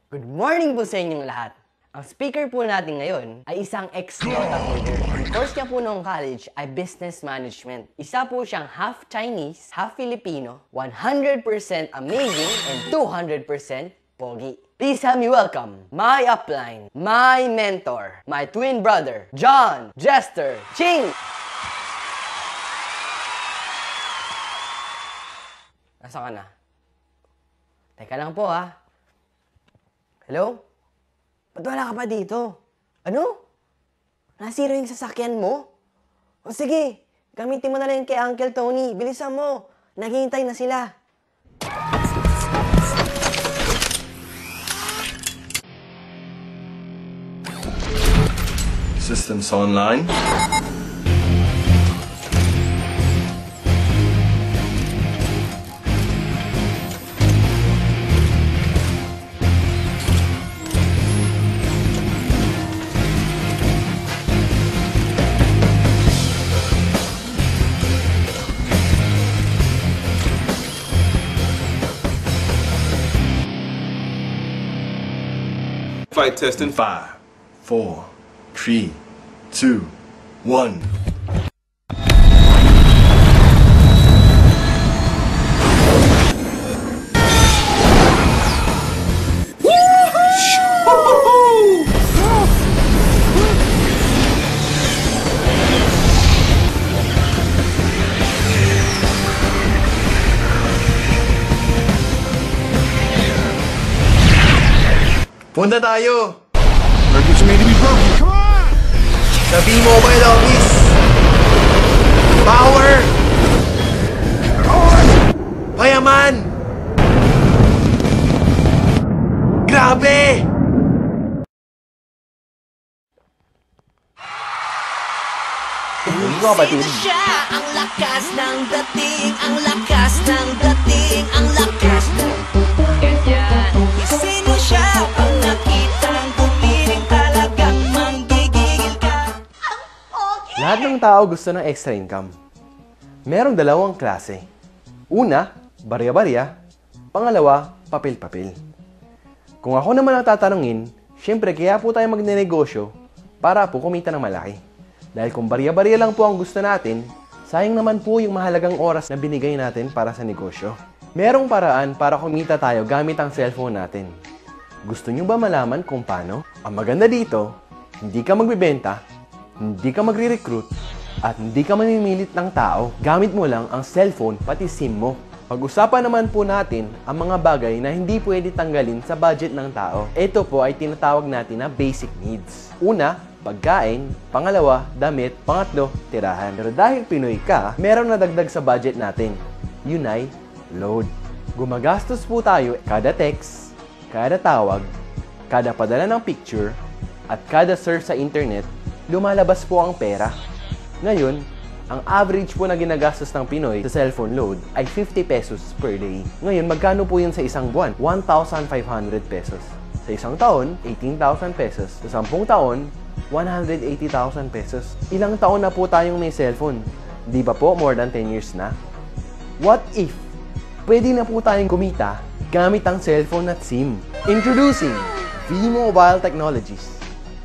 Good morning po sa inyong lahat. Ang speaker po natin ngayon ay isang ex-Dota player. Ang course niya po noong college ay Business Management. Isa po siyang half Chinese, half Filipino, 100% amazing, and 200% pogi. Please help me welcome my upline, my mentor, my twin brother, John Jester Ching! Nasaan ka na? Teka lang po ha. Hello? Ba't wala ka pa dito? Ano? Nasira yung sasakyan mo? O sige, gamitin mo na lang kay Uncle Tony. Bilisan mo. Naghihintay na sila. Systems online. Flight test in 5, 4, 3, 2, 1. Punta tayo! Circuits made to be broken. Come on! Sa V-Mobile office! Power! Payaman! Grabe! Ikaw batid. Siya ang lakas ng dating, ang lakas ng dating, ang lakas ng ganyan. Sino siya pag nakitang gumiling talagang manggigigil ka? Ang pogi! Lahat ng tao gusto ng extra income. Merong dalawang klase. Una, barya-barya. Pangalawa, papel-papel. Kung ako naman ang tatanungin, syempre kaya po tayo magnenegosyo para po kumita ng malaki. Dahil kung barya-barya lang po ang gusto natin, sayang naman po yung mahalagang oras na binigay natin para sa negosyo. Merong paraan para kumita tayo gamit ang cellphone natin. Gusto nyo ba malaman kung paano? Ang maganda dito, hindi ka magbibenta, hindi ka magre-recruit, at hindi ka mamimilit ng tao. Gamit mo lang ang cellphone pati SIM mo. Pag-usapan naman po natin ang mga bagay na hindi pwede tanggalin sa budget ng tao. Ito po ay tinatawag natin na basic needs. Una, pagkain. Pangalawa, damit. Pangatlo, tirahan. Pero dahil Pinoy ka, meron na dagdag sa budget natin. Yun ay load. Gumagastos po tayo kada text, kada tawag, kada padala ng picture, at kada surf sa internet, lumalabas po ang pera. Ngayon, ang average po na ginagastos ng Pinoy sa cellphone load ay 50 pesos per day. Ngayon, magkano po yun sa isang buwan? 1,500 pesos. Sa isang taon, 18,000 pesos. Sa 10 taon, 180,000 pesos. Ilang taon na po tayong may cellphone? Di ba po more than 10 years na? What if pwede na po tayong kumita gamit ang cellphone at SIM? Introducing V-Mobile Technologies.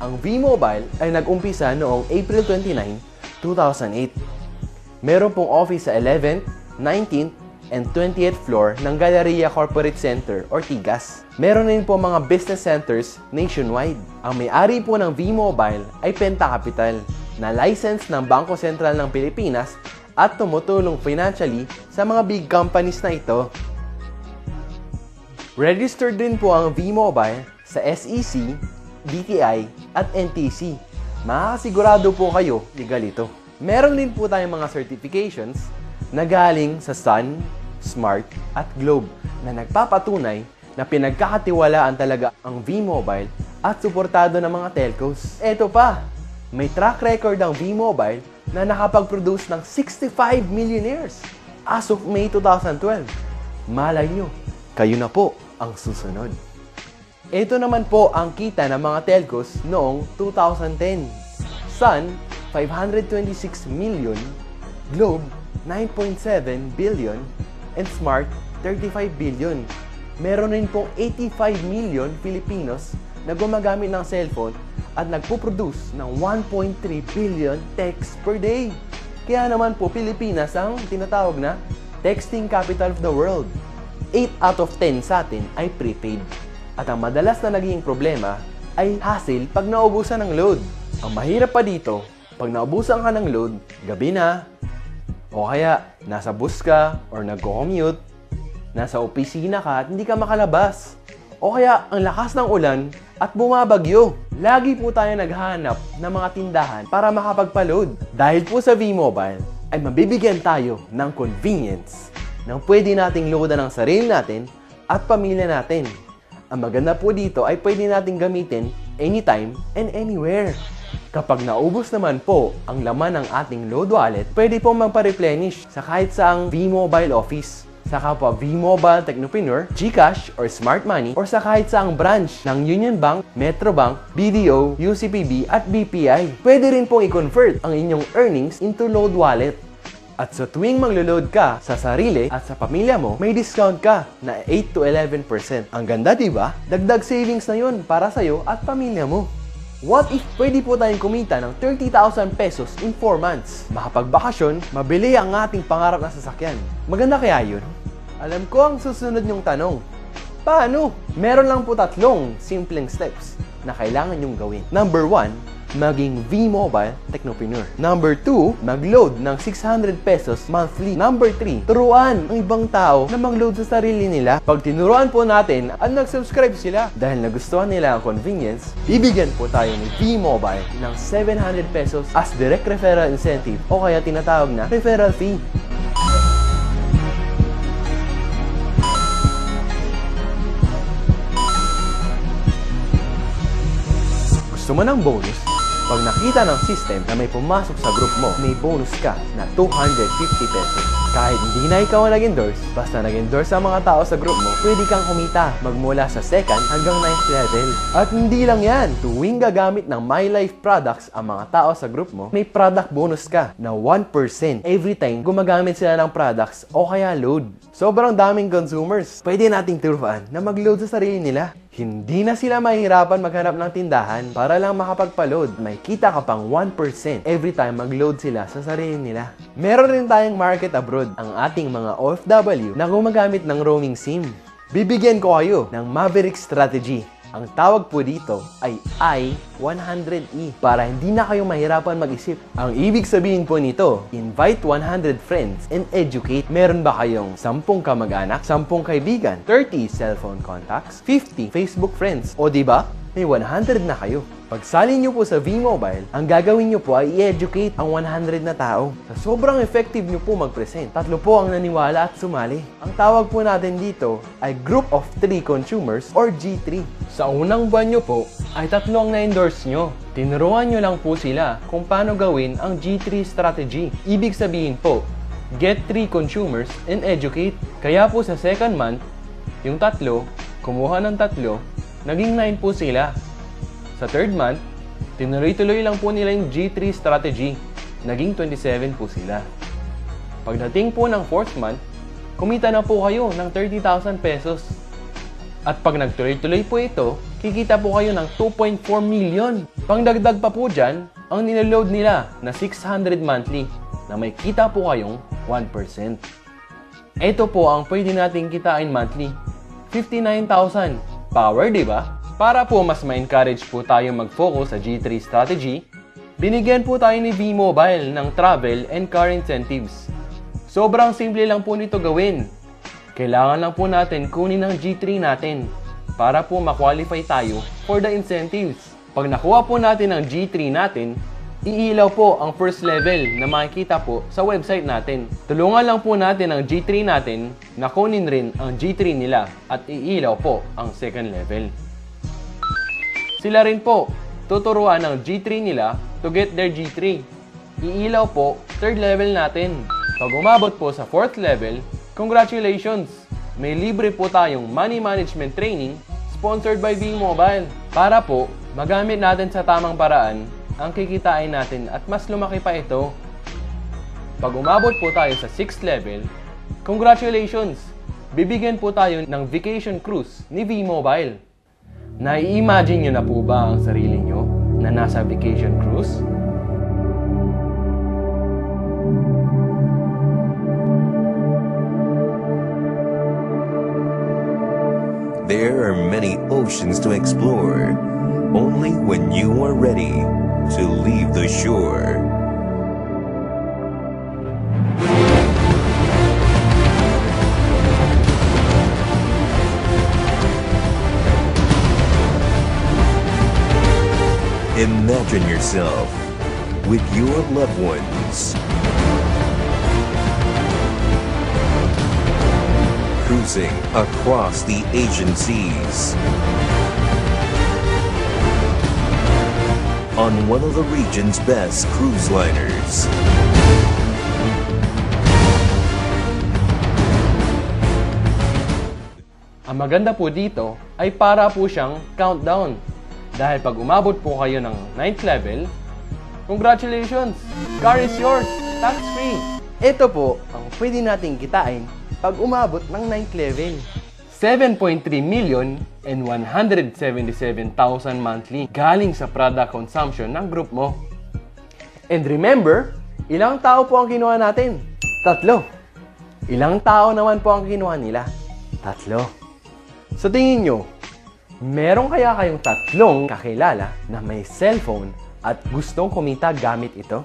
Ang V-Mobile ay nag-umpisa noong April 29, 2008. Meron pong office sa 11th, 19th, and 20th floor ng Galleria Corporate Center or TIGAS. Meron din po mga business centers nationwide. Ang may-ari po ng V-Mobile ay Penta Capital, na license ng Bangko Sentral ng Pilipinas at tumutulong financially sa mga big companies na ito. Registered din po ang V-Mobile sa SEC, DTI, at NTC. Makakasigurado po kayo legal ito. Meron din po tayong mga certifications na galing sa Sun, Smart, at Globe na nagpapatunay na pinagkakatiwalaan talaga ang V-Mobile at suportado ng mga telcos. Eto pa, may track record ang V-Mobile na nakapag-produce ng 65 millionaires as of May 2012. Malay nyo, kayo na po ang susunod. Ito naman po ang kita ng mga telcos noong 2010. Sun, 526 million, Globe, 9.7 billion, and Smart, 35 billion. meron rin pong 85 million Filipinos na gumagamit ng cellphone at nagpo-produce ng 1.3 billion texts per day. Kaya naman po Pilipinas ang tinatawag na texting capital of the world. 8 out of 10 sa atin ay prepaid. At ang madalas na naging problema ay hassle pag naubusan ng load. Ang mahirap pa dito, pag naubusan ka ng load, gabi na, o kaya nasa bus ka or nagko-commute, nasa opisina ka at hindi ka makalabas. O kaya ang lakas ng ulan at bumabagyo. Lagi po tayo naghahanap ng mga tindahan para makapagpa-load. Dahil po sa V-Mobile ay mabibigyan tayo ng convenience nang pwede nating loadan ang sarili natin at pamilya natin. Ang maganda po dito ay pwede nating gamitin anytime and anywhere. Kapag naubos naman po ang laman ng ating load wallet, pwede pong magpa-replenish sa kahit saang V-Mobile office. Sa kapwa V-Mobile Technopreneur, GCash or Smart Money, or sa kahit saang branch ng Union Bank, Metro Bank, BDO, UCPB at BPI. Pwede rin pong i-convert ang inyong earnings into load wallet. At sa tuwing maglo-load ka sa sarili at sa pamilya mo, may discount ka na 8 to 11%. Ang ganda, diba? Dagdag savings na yun para sa'yo at pamilya mo. What if pwede po tayong kumita ng 30,000 pesos in 4 months? Makapagbakasyon, mabili ang ating pangarap na sasakyan. Maganda kaya yun? Alam ko ang susunod niyong tanong. Paano? Meron lang po 3 simpleng steps na kailangan niyong gawin. Number 1, maging V-Mobile Technopreneur. Number 2, mag-load ng 600 pesos monthly. Number 3, turuan ang ibang tao na mag-load sa sarili nila. Pag tinuruan po natin at nag-subscribe sila dahil nagustuhan nila ang convenience, bibigyan po tayo ni V-Mobile ng 700 pesos as direct referral incentive o kaya tinatawag na referral fee. Gusto mo ng bonus? Pag nakita ng system na may pumasok sa group mo, may bonus ka na 250 pesos. Kahit hindi na ikaw ang nag-endorse, basta nag-endorse ang mga tao sa group mo, pwede kang kumita magmula sa 2nd hanggang 9th level. At hindi lang yan, tuwing gagamit ng My Life products ang mga tao sa group mo, may product bonus ka na 1% every time gumagamit sila ng products o kaya load. Sobrang daming consumers, pwede nating turuan na mag-load sa sarili nila. Hindi na sila mahihirapan maghanap ng tindahan para lang makapagpa-load. May kita ka pang 1% every time mag-load sila sa sarili nila. Meron rin tayong market abroad, ang ating mga OFW na gumagamit ng roaming SIM. Bibigyan ko kayo ng Maverick Strategy. Ang tawag po dito ay I-100E para hindi na kayo mahirapan mag-isip. Ang ibig sabihin po nito, invite 100 friends and educate. Meron ba kayong 10 kamag-anak, 10 kaibigan, 30 cellphone contacts, 50 Facebook friends, o diba? May 100 na kayo. Pagsali nyo po sa V-Mobile, ang gagawin nyo po ay i-educate ang 100 na tao. Sa sobrang effective nyo po mag-present, 3 po ang naniwala at sumali. Ang tawag po natin dito ay Group of 3 Consumers or G3. Sa unang buwan nyo po, ay 3 ang na-endorse nyo. Tinuruan nyo lang po sila kung paano gawin ang G3 strategy. Ibig sabihin po, get 3 consumers and educate. Kaya po sa 2nd month, yung 3, kumuha ng 3, naging 9 po sila. Sa 3rd month, tinuloy-tuloy lang po nila yung G3 strategy. Naging 27 po sila. Pagdating po ng 4th month, kumita na po kayo ng 30,000 pesos. At pag nagtuloy-tuloy po ito, kikita po kayo ng 2.4 million. Pangdagdag pa po dyan, ang niload nila na 600 monthly na may kita po kayong 1%. Ito po ang pwede nating kitain monthly. 59,000. Power, diba? Para po mas ma-encourage po tayo mag-focus sa G3 strategy, binigyan po tayo ni V-Mobile ng travel and car incentives. Sobrang simple lang po nito gawin. Kailangan lang po natin kunin ang G3 natin para po ma-qualify tayo for the incentives. Pag nakuha po natin ang G3 natin, iilaw po ang first level na makikita po sa website natin. Tulungan lang po natin ang G3 natin na kunin rin ang G3 nila at iilaw po ang second level. Sila rin po, tuturuan ng G3 nila to get their G3. Iilaw po, 3rd level natin. Pag umabot po sa 4th level, congratulations! May libre po tayong money management training sponsored by V-Mobile. Para po, magamit natin sa tamang paraan ang kikitain natin at mas lumaki pa ito. Pag umabot po tayo sa 6th level, congratulations! bibigyan po tayo ng vacation cruise ni V-Mobile. Nai-imagine nyo na po ba ang sarili nyo na nasa vacation cruise? There are many oceans to explore, only when you are ready to leave the shore. Imagine yourself with your loved ones cruising across the Asian seas on one of the region's best cruise liners. Ang maganda po dito ay para po siyang countdown. Dahil pag umabot po kayo ng 9th level, congratulations! Car is yours! Tax-free! Ito po ang pwede nating kitain pag umabot ng 9th level. 7.3 million and 177,000 monthly galing sa product consumption ng group mo. And remember, ilang tao po ang kinuha natin? 3. Ilang tao naman po ang kinuha nila? 3. Sa tingin nyo, meron kaya kayong 3 kakilala na may cellphone at gustong kumita gamit ito?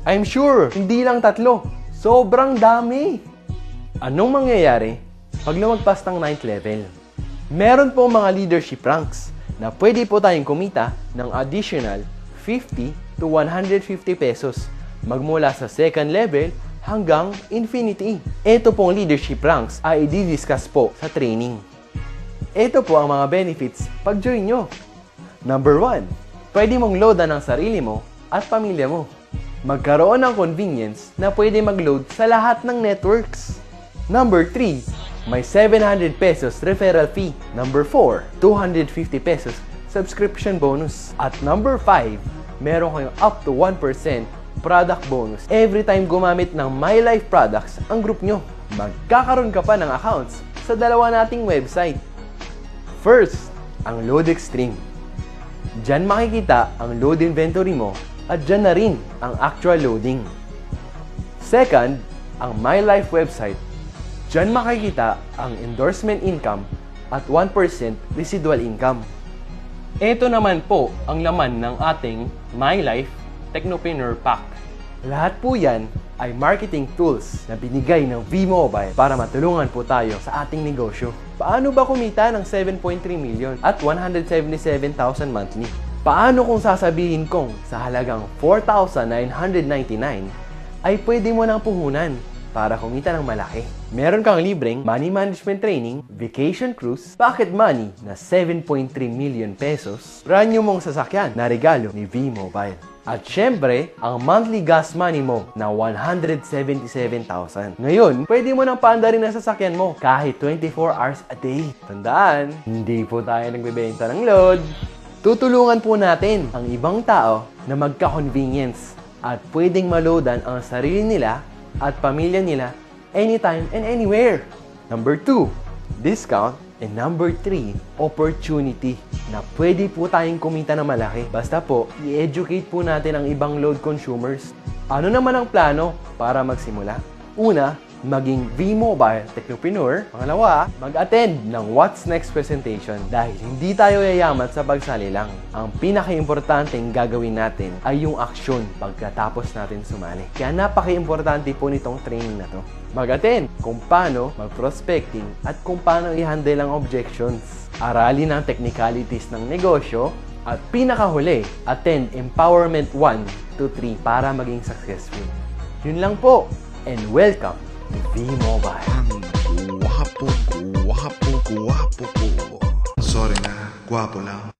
I'm sure, hindi lang 3. Sobrang dami! Anong mangyayari pag lumagpas ng 9th level? Meron po mga leadership ranks na pwede po tayong kumita ng additional 50 to 150 pesos magmula sa 2nd level hanggang infinity. Ito pong leadership ranks ay i-discuss po sa training. Ito po ang mga benefits pag join nyo. Number 1, pwede mong loadan ang sarili mo at pamilya mo. Magkaroon ng convenience na pwede mag-load sa lahat ng networks. Number 3, may 700 pesos referral fee. Number 4, 250 pesos subscription bonus. At number 5, meron kayong up to 1% product bonus every time gumamit ng MyLife products ang group nyo. Magkakaroon ka pa ng accounts sa dalawa nating website. First, ang Load Extreme. Diyan makikita ang load inventory mo at diyan na rin ang actual loading. Second, ang MyLife website. Diyan makikita ang endorsement income at 1% residual income. Ito naman po ang laman ng ating MyLife Technopreneur Pack. Lahat po yan ay marketing tools na binigay ng V-Mobile para matulungan po tayo sa ating negosyo. Paano ba kumita ng 7.3 million at 177,000 monthly? Paano kung sasabihin kong sa halagang 4,999 ay pwede mo nang puhunan para kumita ng malaki? Meron kang libreng money management training, vacation cruise, pocket money na 7.3 million pesos, brand new mong sasakyan na regalo ni V-Mobile. At syempre, ang monthly gas money mo na 177,000. Ngayon, pwede mo nang paandarin ang sasakyan mo kahit 24 hours a day. Tandaan, hindi po tayo nagbebenta ng load. Tutulungan po natin ang ibang tao na magka-convenience at pwedeng maloadan ang sarili nila at pamilya nila anytime and anywhere. Number 2, discount. And number 3, opportunity na pwede po tayong kumita na malaki. Basta po, i-educate po natin ang ibang load consumers. Ano naman ang plano para magsimula? Una, maging V-Mobile Technopreneur. Pangalawa, mag-attend ng What's Next presentation dahil hindi tayo yayaman sa pagsali lang. Ang pinaka-importanteng gagawin natin ay yung aksyon pagkatapos natin sumali. Kaya napaka-importante po nitong training na to. Mag-attend kung paano mag-prospecting at kung paano i-handle ang objections. Aralin ang technicalities ng negosyo at pinakahuli, attend Empowerment 1 to 3 para maging successful. Yun lang po, and welcome to V-Mobile. Guwapo ko. Sorry na, guwapo lang.